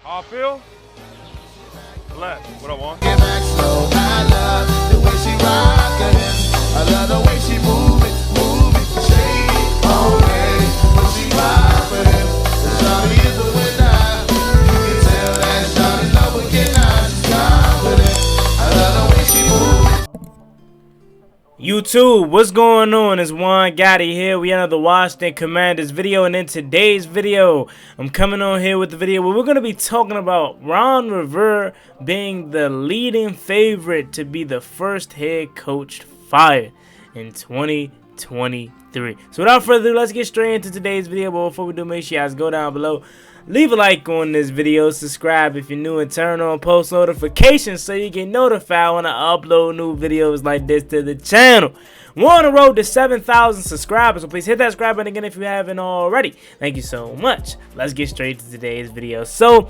How I feel? Relax. What I want? Get back slow. I love the way she rockin' it. I love the way she move it, shake it all day. When she rockin' it, the shawty is a winner. You can tell that shawty love again now. She's confident. I love the way she move it. YouTube, what's going on? It's Juan Gotti here. We are the Washington Commanders video, and in today's video, I'm coming on here with the video where we're going to be talking about Ron Rivera being the leading favorite to be the first head coach fired in 2023. So without further ado, let's get straight into today's video. But before we do, make sure you guys go down below, leave a like on this video, subscribe if you're new, and turn on post notifications so you get notified when I upload new videos like this to the channel. We're on the road to 7,000 subscribers, so please hit that subscribe button again if you haven't already. Thank you so much. Let's get straight to today's video. So,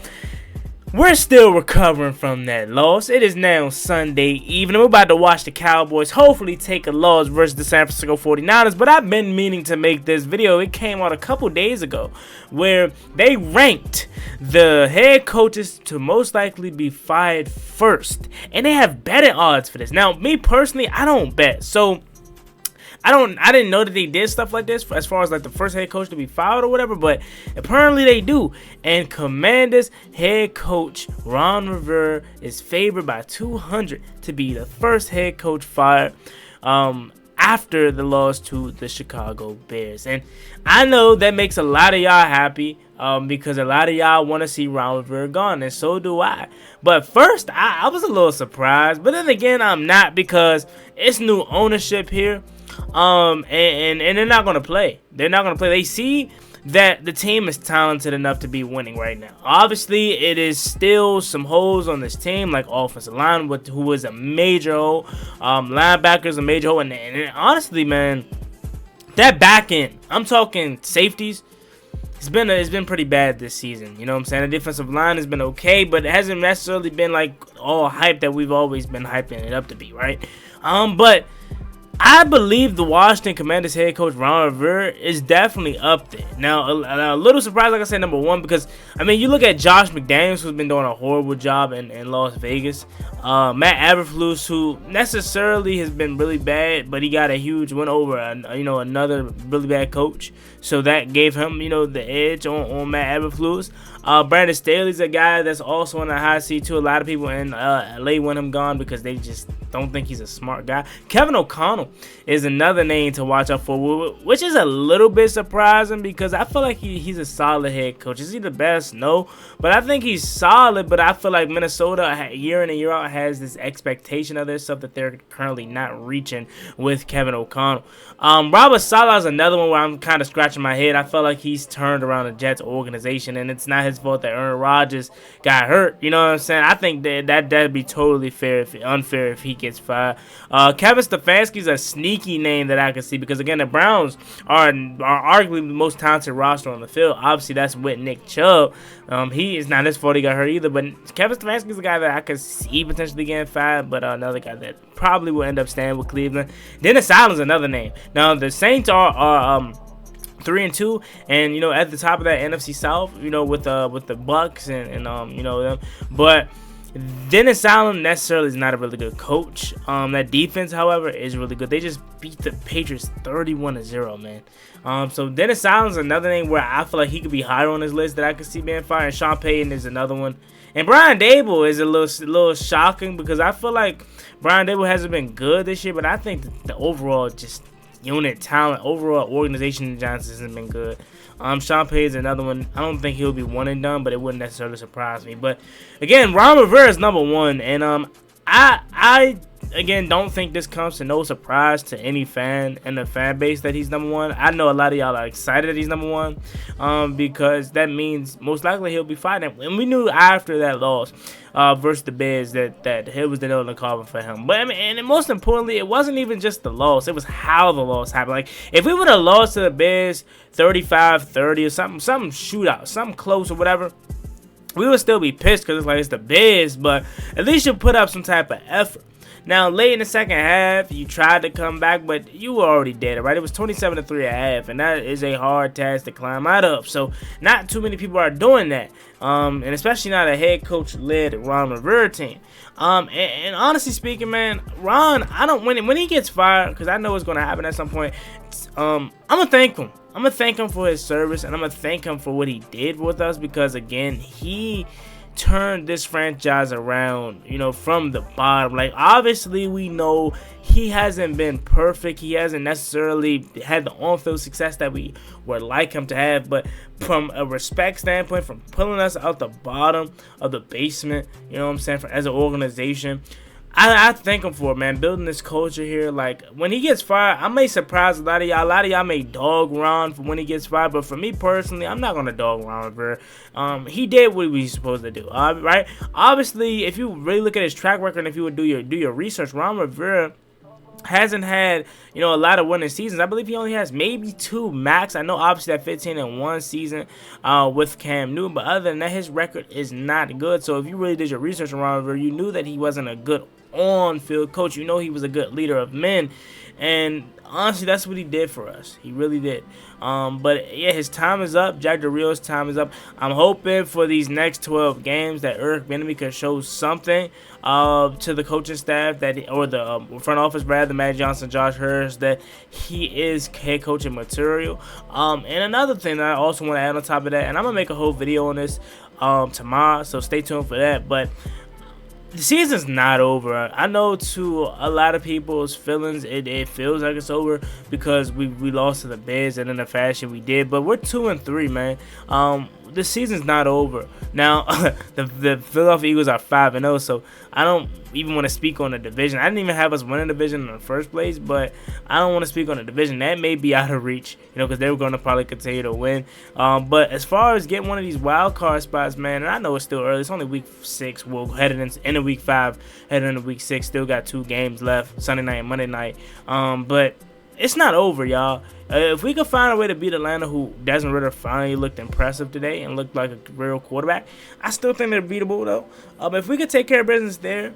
we're still recovering from that loss. It is now Sunday evening. We're about to watch the Cowboys hopefully take a loss versus the San Francisco 49ers. But I've been meaning to make this video. It came out a couple days ago where they ranked the head coaches to most likely be fired first. And they have betting odds for this. Now, me personally, I don't bet. So I didn't know that they did stuff like this as far as like the first head coach to be fired or whatever, but apparently they do. And Commanders head coach Ron Rivera is favored by 200 to be the first head coach fired after the loss to the Chicago Bears. And I know that makes a lot of y'all happy because a lot of y'all want to see Ron Rivera gone, and so do I. But first, I was a little surprised, but then again, I'm not, because it's new ownership here. And they're not gonna play. They're not gonna play. They see that the team is talented enough to be winning right now. Obviously, it is still some holes on this team, like offensive line, who is a major hole. Linebackers a major hole, and honestly, man, that back end, I'm talking safeties, it's been pretty bad this season. You know what I'm saying? The defensive line has been okay, but it hasn't necessarily been like all hype that we've always been hyping it up to be, right? But I believe the Washington Commanders head coach Ron Rivera is definitely up there. Now, a little surprised, like I said, number one, because, I mean, you look at Josh McDaniels, who's been doing a horrible job in Las Vegas. Matt Eberflus, who necessarily has been really bad, but he got a huge win over, another really bad coach. So that gave him, the edge on Matt Eberflus. Brandon Staley's a guy that's also in the high seat too. A lot of people in LA want him gone because they just don't think he's a smart guy. Kevin O'Connell is another name to watch out for, which is a little bit surprising because I feel like he's a solid head coach. Is he the best? No, but I think he's solid. But I feel like Minnesota year in and year out has this expectation of this stuff that they're currently not reaching with Kevin O'Connell. Robert Saleh is another one where I'm kind of scratching my head. I feel like he's turned around the Jets organization, and it's not his fault that Aaron Rodgers got hurt. You know what I'm saying? I think that'd be totally unfair if he gets fired. Kevin Stefanski's a sneaky name that I can see because, again, the Browns are arguably the most talented roster on the field. Obviously, that's with Nick Chubb. He is not his fault he got hurt either, but Kevin Stefanski's a guy that I could see potentially getting fired, but another guy that probably will end up staying with Cleveland. Dennis Allen's another name. Now, the Saints are 3-2, and at the top of that NFC South, with the Bucks and them. But Dennis Allen necessarily is not a really good coach. That defense, however, is really good. They just beat the Patriots 31-0, man. So Dennis Allen's another name where I feel like he could be higher on this list that I could see being fired. And Sean Payton is another one. And Brian Dable is a little shocking because I feel like Brian Dable hasn't been good this year, but I think the overall just unit talent, overall organization in Giants hasn't been good. Sean Payton is another one. I don't think he'll be one and done, but it wouldn't necessarily surprise me. But again, Ron Rivera is number one, and I again don't think this comes to no surprise to any fan in the fan base that he's number one. I know a lot of y'all are excited that he's number one, because that means most likely he'll be fighting. And we knew after that loss versus the Bears that it was the nail in the coffin for him. But I mean, and most importantly, it wasn't even just the loss; it was how the loss happened. Like if we would have lost to the Bears 35-30 or something shootout, something close or whatever, we would still be pissed because it's the Bears, but at least you put up some type of effort. Now, late in the second half, you tried to come back, but you were already dead, right? It was 27-3 at half, and that is a hard task to climb out of. So, not too many people are doing that, and especially not a head coach-led Ron Rivera team. And honestly speaking, man, Ron, I don't when he gets fired, because I know it's going to happen at some point. I'm gonna thank him. I'm gonna thank him for his service, and I'm gonna thank him for what he did with us, because again, he turned this franchise around, from the bottom. Like, obviously we know he hasn't been perfect, he hasn't necessarily had the on-field success that we would like him to have, but from a respect standpoint, from pulling us out the bottom of the basement, as an organization, I thank him for it, man, building this culture here. Like, when he gets fired, I may surprise a lot of y'all. A lot of y'all may dog Ron for when he gets fired, but for me personally, I'm not gonna dog Ron Rivera. He did what he was supposed to do, right? Obviously, if you really look at his track record, and if you would do your research, Ron Rivera hasn't had a lot of winning seasons. I believe he only has maybe 2 max. I know obviously that 15-1 season with Cam Newton, but other than that, his record is not good. So if you really did your research on Ron Rivera, you knew that he wasn't a good on-field coach. You know he was a good leader of men, and honestly, that's what he did for us. He really did. But yeah, his time is up. Jack Del Rio's time is up. I'm hoping for these next 12 games that Eric Bieniemy can show something to the coaching staff, or the front office, rather, Matt Johnson, Josh Hurst, that he is head coaching material. And another thing that I also want to add on top of that, and I'm gonna make a whole video on this tomorrow, so stay tuned for that. But the season's not over. I know to a lot of people's feelings, it feels like it's over because we lost to the Bears and in the fashion we did. But we're 2-3, man. The season's not over. Now, the Philadelphia Eagles are 5-0, so I don't even want to speak on the division. I didn't even have us win a division in the first place, but I don't want to speak on the division. That may be out of reach, because they were going to probably continue to win. But as far as getting one of these wild card spots, man, and I know it's still early. It's only week 6. We're headed into week 5, heading into week 6. Still got 2 games left, Sunday night and Monday night. But it's not over, y'all. If we could find a way to beat Atlanta, who Desmond Ridder finally looked impressive today and looked like a real quarterback, I still think they're beatable, though. If we could take care of business there,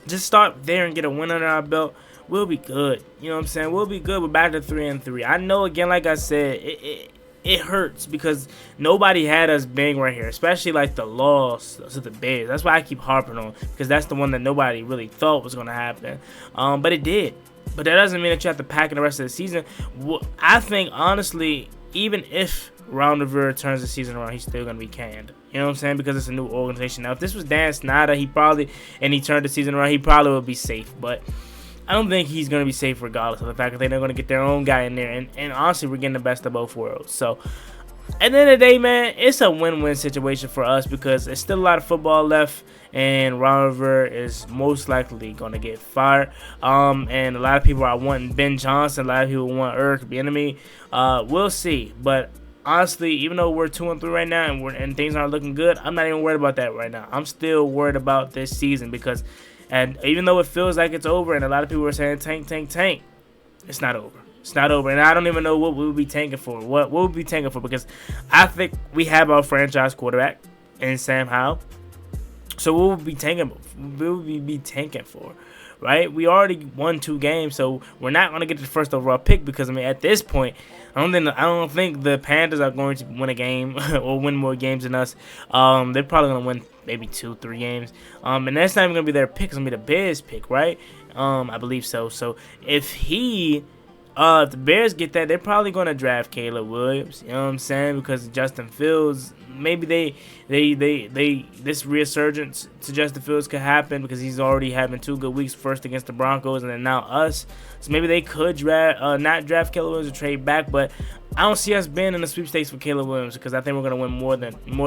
just start there and get a win under our belt, we'll be good. You know what I'm saying? We'll be good. We're back to 3-3. I know, again, like I said, it hurts because nobody had us bang right here, especially like the loss to the Bears. That's why I keep harping on, because that's the one that nobody really thought was going to happen. But it did. But that doesn't mean that you have to pack in the rest of the season. I think, honestly, even if Ron Rivera turns the season around, he's still going to be canned. You know what I'm saying? Because it's a new organization. Now, if this was Dan Snyder, he turned the season around, he probably would be safe. But I don't think he's going to be safe regardless of the fact that they're going to get their own guy in there. And honestly, we're getting the best of both worlds. So, at the end of the day, man, it's a win-win situation for us because there's still a lot of football left, and Ron Rivera is most likely going to get fired. And a lot of people are wanting Ben Johnson. A lot of people want Eric Bieniemy. We'll see. But honestly, even though we're 2-3 right now and things aren't looking good, I'm not even worried about that right now. I'm still worried about this season because, and even though it feels like it's over, and a lot of people are saying tank, it's not over. It's not over, and I don't even know what we'll be tanking for. What we'll be tanking for, because I think we have our franchise quarterback in Sam Howell. So we'll be tanking for, right? We already won 2 games, so we're not going to get the first overall pick because, I mean, at this point, I don't think the Panthers are going to win a game or win more games than us. They're probably going to win maybe 2-3 games, and that's not even going to be their pick. It's going to be the Bears' pick, right? I believe so. So if the Bears get that, they're probably going to draft Caleb Williams. You know what I'm saying? Because Justin Fields, maybe this resurgence to Justin Fields could happen because he's already having 2 good weeks, first against the Broncos and then now us. So maybe they could not draft Caleb Williams or trade back, but I don't see us being in the sweepstakes for Caleb Williams because I think we're going to win more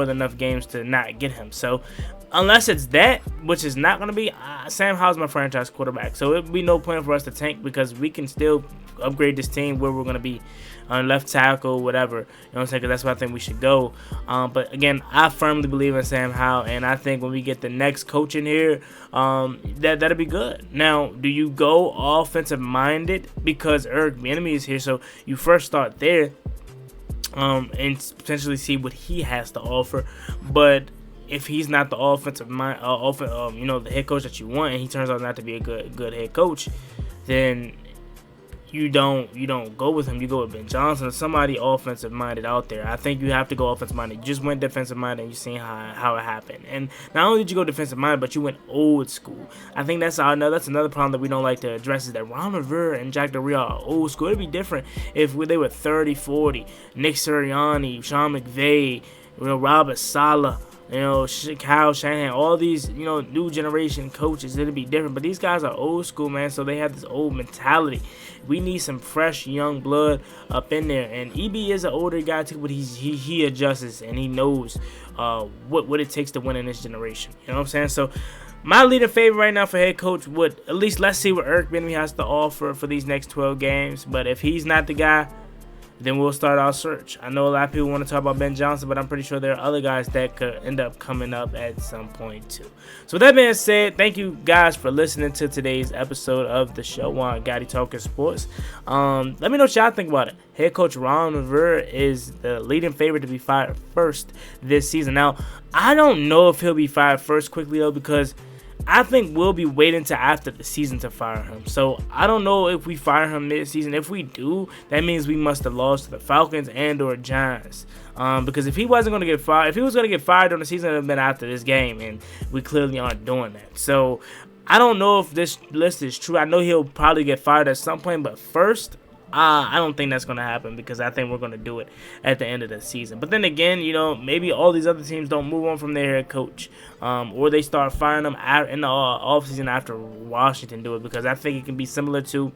than enough games to not get him. So unless it's that, which is not going to be, Sam Howell's my franchise quarterback. So it would be no point for us to tank because we can still upgrade this team where we're going to be on left tackle, whatever. You know what I'm saying? Because that's where I think we should go. But again, I firmly believe in Sam Howell, and I think when we get the next coach in here, that'll be good. Now, do you go offensive minded because Eric Bieniemy is here? So you first start there, and potentially see what he has to offer. But if he's not the offensive mind, the head coach that you want, and he turns out not to be a good head coach, then you don't go with him. You go with Ben Johnson or somebody offensive minded out there. I think you have to go offensive minded. You just went defensive minded, and you seen how it happened. And not only did you go defensive minded, but you went old school. I think that's another problem that we don't like to address, is that Ron Rivera and Jack Del Rio are old school. It'd be different if they were 30, 40. Nick Sirianni, Sean McVay, Robert Saleh, Kyle Shanahan, all these, new generation coaches. It'll be different. But these guys are old school, man, so they have this old mentality. We need some fresh young blood up in there. And EB is an older guy too, but he adjusts and he knows what it takes to win in this generation. You know what I'm saying? So my leading favorite right now for head coach would, at least let's see what Eric Bieniemy has to offer for these next 12 games. But if he's not the guy, then we'll start our search. I know a lot of people want to talk about Ben Johnson, but I'm pretty sure there are other guys that could end up coming up at some point too. So with that being said, thank you guys for listening to today's episode of the show on Gotti Talking Sports. Let me know what y'all think about it. Head coach Ron Rivera is the leading favorite to be fired first this season. Now, I don't know if he'll be fired first quickly though, because I think we'll be waiting till after the season to fire him. So I don't know if we fire him mid-season. If we do, that means we must have lost to the Falcons and or Giants. Because if he wasn't going to get fired, if he was going to get fired during the season, it would have been after this game, and we clearly aren't doing that. So I don't know if this list is true. I know he'll probably get fired at some point, but first, I don't think that's going to happen, because I think we're going to do it at the end of the season. But then again, maybe all these other teams don't move on from their head coach, or they start firing them in the offseason after Washington do it, because I think it can be similar to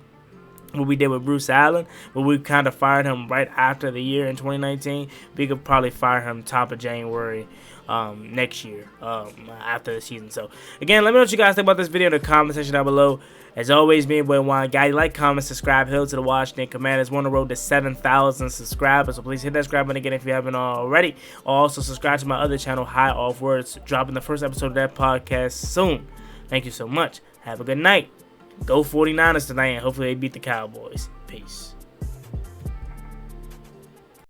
what we did with Bruce Allen, where we kind of fired him right after the year in 2019. We could probably fire him top of January next year after the season. So again, let me know what you guys think about this video in the comment section down below. As always, me and boy Juan Gotti. Like, comment, subscribe, hail to the Washington Commanders. We're on the road to 7,000 subscribers, so please hit that subscribe button again if you haven't already. Also, subscribe to my other channel, High Off Words, dropping the first episode of that podcast soon. Thank you so much. Have a good night. Go 49ers tonight, and hopefully they beat the Cowboys. Peace.